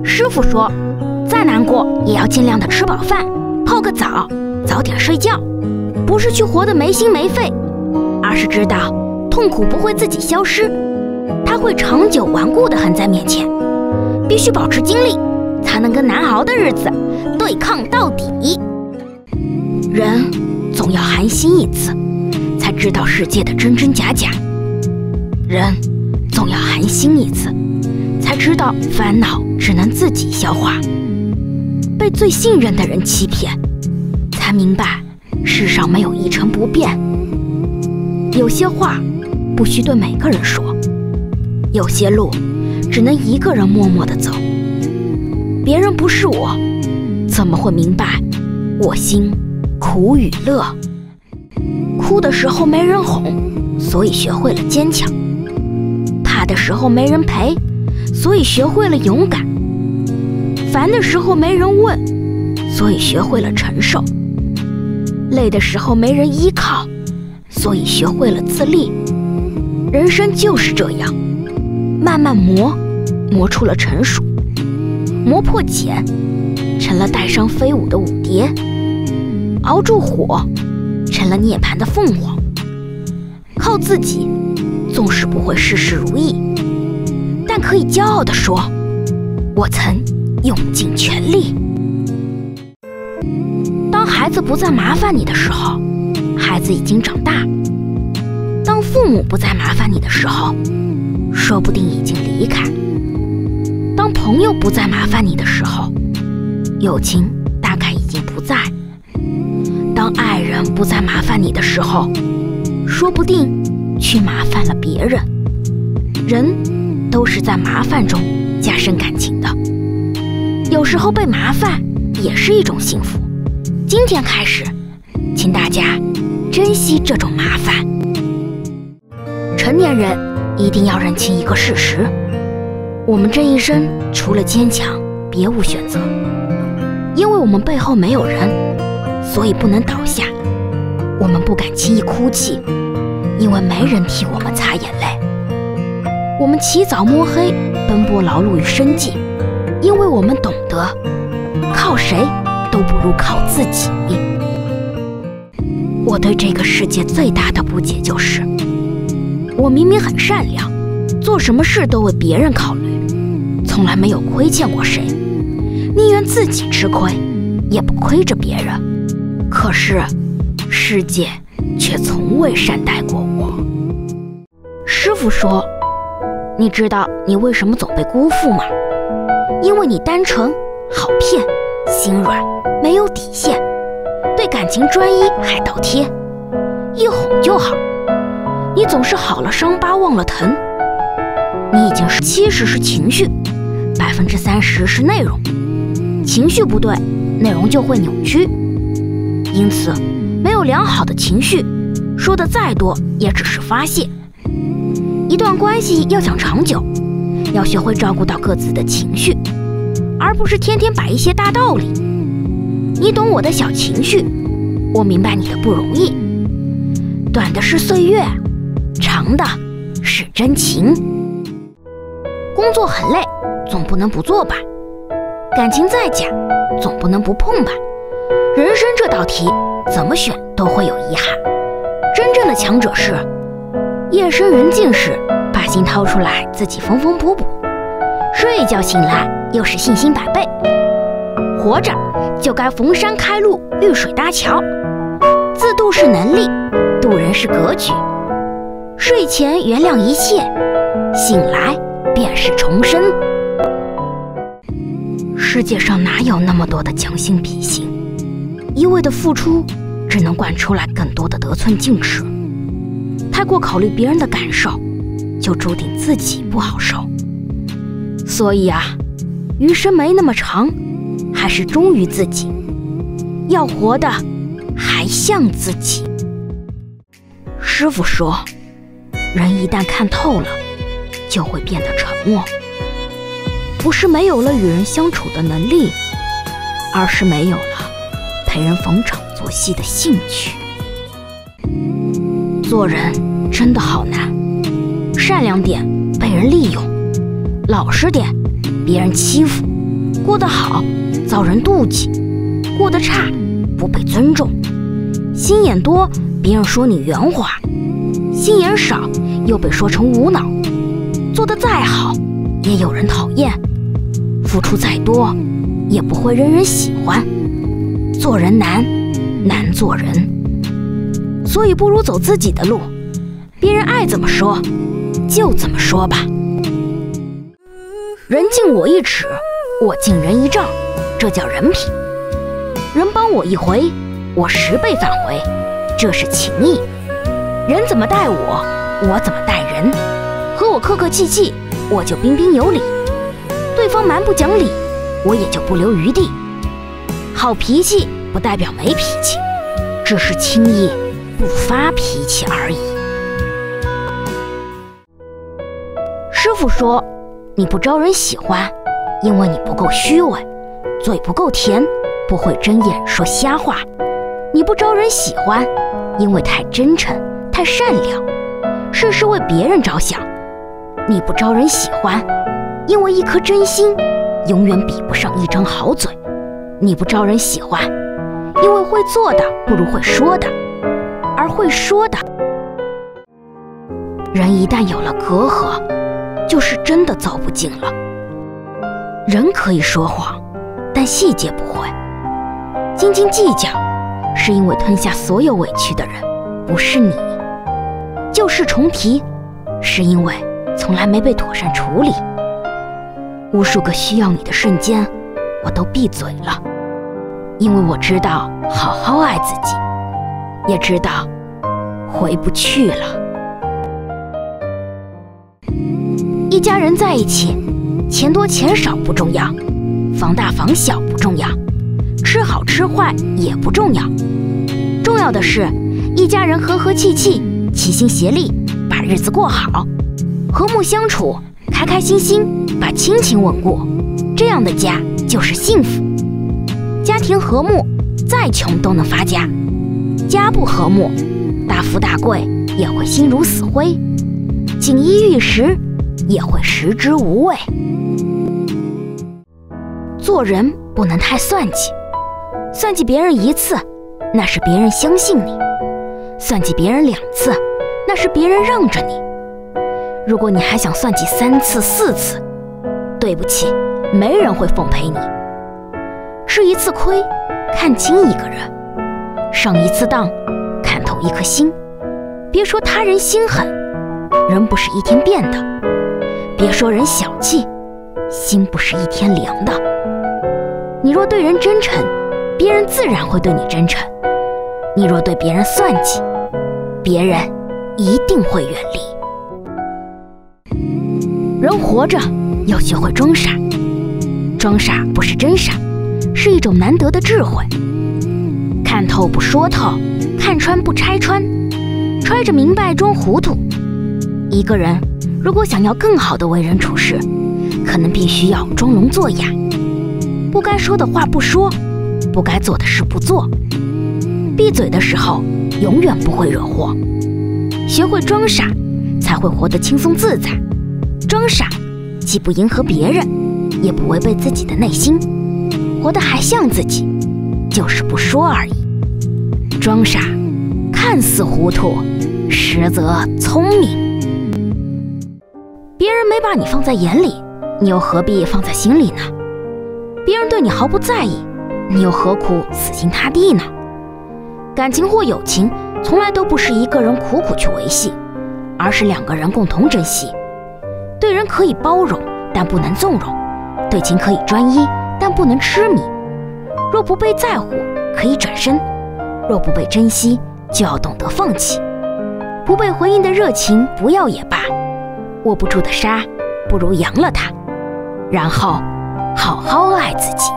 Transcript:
师傅说，再难过也要尽量的吃饱饭，泡个澡，早点睡觉。不是去活得没心没肺，而是知道痛苦不会自己消失，它会长久顽固地横在面前，必须保持精力，才能跟难熬的日子对抗到底。人总要寒心一次，才知道世界的真真假假。人总要寒心一次，才知道烦恼只能自己消化。被最信任的人欺骗，才明白世上没有一成不变。有些话不需对每个人说，有些路只能一个人默默地走。别人不是我，怎么会明白我心苦与乐？哭的时候没人哄，所以学会了坚强；怕的时候没人陪，所以学会了勇敢；烦的时候没人问，所以学会了承受；累的时候没人依靠，所以学会了自立。人生就是这样，慢慢磨出了成熟，磨破茧，成了带伤飞舞的舞蝶，熬住火，成了涅槃的凤凰。靠自己总是不会事事如意，但可以骄傲地说，我曾用尽全力。当孩子不再麻烦你的时候，孩子已经长大；当父母不再麻烦你的时候，说不定已经离开；当朋友不再麻烦你的时候，友情大概已经不在；当爱人不再麻烦你的时候，说不定去麻烦了别人。人都是在麻烦中加深感情的，有时候被麻烦也是一种幸福。今天开始，请大家珍惜这种麻烦。成年人一定要认清一个事实，我们这一生除了坚强别无选择。因为我们背后没有人，所以不能倒下。我们不敢轻易哭泣，因为没人替我们擦眼泪。我们起早摸黑奔波劳碌于生计，因为我们懂得靠谁都不如靠自己。我对这个世界最大的不解就是，我明明很善良，做什么事都为别人考虑，从来没有亏欠过谁，宁愿自己吃亏，也不亏着别人。可是世界却从未善待过我。师傅说，你知道你为什么总被辜负吗？因为你单纯、好骗、心软，没有底线，对感情专一还倒贴，一哄就好。你总是好了伤疤忘了疼。你已经70%是情绪，30%是内容。情绪不对，内容就会扭曲。因此，没有良好的情绪，说的再多也只是发泄。一段关系要想长久，要学会照顾到各自的情绪，而不是天天摆一些大道理。你懂我的小情绪，我明白你的不容易。短的是岁月，长的是真情。工作很累，总不能不做吧？感情再假，总不能不碰吧？人生这道题，怎么选都会有遗憾。真正的强者是夜深人静时，把心掏出来自己缝缝补补，睡一觉醒来又是信心百倍。活着就该逢山开路，遇水搭桥。自渡是能力，渡人是格局。睡前原谅一切，醒来便是重生。世界上哪有那么多的将心比心？一味的付出，只能惯出来更多的得寸进尺。太过考虑别人的感受，就注定自己不好受。所以啊，余生没那么长，还是忠于自己，要活得还像自己。师傅说，人一旦看透了，就会变得沉默。不是没有了与人相处的能力，而是没有了陪人逢场作戏的兴趣。做人真的好难，善良点被人利用，老实点别人欺负，过得好，遭人妒忌；过得差，不被尊重。心眼多，别人说你圆滑；心眼少，又被说成无脑。做得再好，也有人讨厌；付出再多，也不会人人喜欢。做人难，难做人。所以不如走自己的路，别人爱怎么说，就怎么说吧。人敬我一尺，我敬人一丈，这叫人品。人帮我一回，我10倍返回，这是情义。人怎么待我，我怎么待人。和我客客气气，我就彬彬有礼；对方蛮不讲理，我也就不留余地。好脾气不代表没脾气，只是轻易不发脾气而已。师傅说，你不招人喜欢，因为你不够虚伪，嘴不够甜，不会睁眼说瞎话。你不招人喜欢，因为太真诚，太善良，事事为别人着想。你不招人喜欢，因为一颗真心永远比不上一张好嘴。你不招人喜欢，因为会做的不如会说的，而会说的，人一旦有了隔阂，就是真的走不近了。人可以说谎，但细节不会。斤斤计较，是因为吞下所有委屈的人不是你。旧事重提，是因为从来没被妥善处理。无数个需要你的瞬间，我都闭嘴了，因为我知道好好爱自己，也知道回不去了。一家人在一起，钱多钱少不重要，房大房小不重要，吃好吃坏也不重要，重要的是一家人和和气气，齐心协力，把日子过好，和睦相处，开开心心，把亲情稳固，这样的家就是幸福。家庭和睦，再穷都能发家；家不和睦，大富大贵也会心如死灰，锦衣玉食也会食之无味。做人不能太算计，算计别人1次，那是别人相信你；算计别人2次，那是别人让着你。如果你还想算计3次4次，对不起，没人会奉陪你。吃1次亏，看清一个人；上1次当，看透一颗心。别说他人心狠，人不是一天变的；别说人小气，心不是一天凉的。你若对人真诚，别人自然会对你真诚；你若对别人算计，别人一定会远离。人活着要学会装傻，装傻不是真傻，是一种难得的智慧。看透不说透，看穿不拆穿，揣着明白装糊涂。一个人如果想要更好的为人处事，可能必须要装聋作哑，不该说的话不说，不该做的事不做。闭嘴的时候永远不会惹祸。学会装傻，才会活得轻松自在。装傻既不迎合别人，也不违背自己的内心，活得还像自己，就是不说而已。装傻看似糊涂，实则聪明。别人没把你放在眼里，你又何必放在心里呢？别人对你毫不在意，你又何苦死心塌地呢？感情或友情从来都不是一个人苦苦去维系，而是2个人共同珍惜。对人可以包容，但不能纵容；对情可以专一，但不能痴迷。若不被在乎，可以转身；若不被珍惜，就要懂得放弃。不被回应的热情不要也罢，握不住的沙不如扬了它，然后好好爱自己。